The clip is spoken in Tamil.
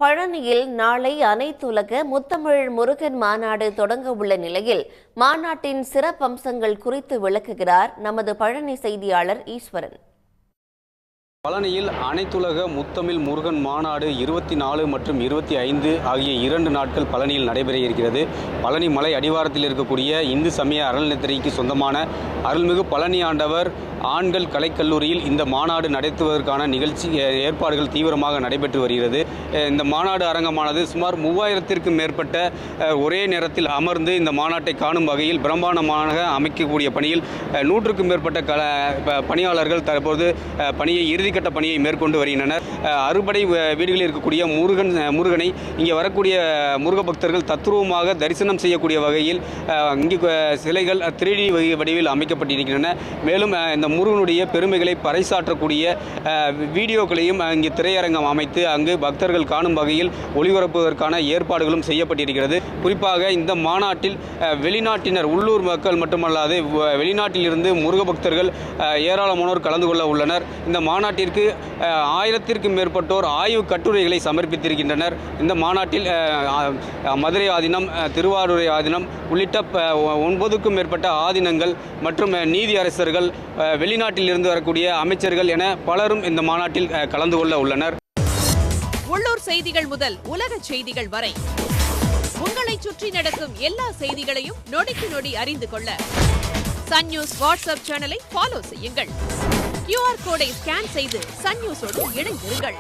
பழனியில் நாளை அனைத்துலக முத்தமிழ் முருகன் மாநாடு தொடங்க உள்ள நிலையில் மாநாட்டின் சிறப்பம்சங்கள் குறித்து விளக்குகிறார் நமது பழனி செய்தியாளர் ஈஸ்வரன். பழனியில் அனைத்துலக முத்தமிழ் முருகன் மாநாடு 24 மற்றும் 25 ஆகிய 2 நாட்கள் பழனியில் நடைபெற இருக்கிறது. பழனி மலை அடிவாரத்தில் இருக்கக்கூடிய இந்து சமய அறநிலையத்துறைக்கு சொந்தமான அருள்மிகு பழனி ஆண்டவர் ஆண்கள் கலைக்கல்லூரியில் இந்த மாநாடு நடத்துவதற்கான நிகழ்ச்சி ஏற்பாடுகள் தீவிரமாக நடைபெற்று வருகிறது. இந்த மாநாடு அரங்கமானது சுமார் 3000த்திற்கும் மேற்பட்ட ஒரே நேரத்தில் அமர்ந்து இந்த மாநாட்டை காணும் வகையில் பிரம்மாண்டமாக அமைக்கக்கூடிய பணியில் 100க்கும் மேற்பட்ட பணியாளர்கள் தற்போது பணியை இறுதிக்கட்ட பணியை மேற்கொண்டு வருகின்றனர். அறுபடை வீடுகளில் இருக்கக்கூடிய முருகனை இங்கே வரக்கூடிய முருக பக்தர்கள் தத்ரூபமாக தரிசனம் செய்யக்கூடிய வகையில் இங்கு சிலைகள் 3D வடிவில் அமைக்கப்பட்டிருக்கின்றன. மேலும் இந்த முருகனுடைய பெருமைகளை பறைசாற்றக்கூடிய வீடியோக்களையும் இங்கு திரையரங்கம் அமைத்து அங்கு பக்தர்கள் காணும் வகையில் ஒளிபரப்புவதற்கான ஏற்பாடுகளும் செய்யப்பட்டிருக்கிறது. குறிப்பாக இந்த மாநாட்டில் வெளிநாட்டினர், உள்ளூர் மக்கள் மட்டுமல்லாது வெளிநாட்டிலிருந்து முருக பக்தர்கள் ஏராளமானோர் கலந்து கொள்ள உள்ளனர். இந்த மாநாட்டிற்கு 1000த்திற்கும் மேற்பட்டோர் ஆய்வு கட்டுரைகளை சமர்ப்பித்திருக்கின்றனர். இந்த மாநாட்டில் மதுரை ஆதீனம், திருவாரூரை ஆதீனம் உள்ளிட்ட 9க்கும் மேற்பட்ட ஆதீனங்கள் மற்றும் நீதி அரசர்கள், வெளிநாட்டில் இருந்து வரக்கூடிய அமைச்சர்கள் என பலரும் இந்த மாநாட்டில் கலந்து கொள்ள உள்ளனர். உள்ளூர் செய்திகள் முதல் உலக செய்திகள் வரை உங்களை சுற்றி நடக்கும் எல்லா செய்திகளையும் நொடிக்கு நொடி அறிந்து கொள்ள சன் நியூஸ் வாட்ஸ்அப் சேனலை ஃபாலோ செய்யுங்கள். QR கோடை ஸ்கேன் செய்து சன் நியூஸோடு இணைந்திருங்கள்.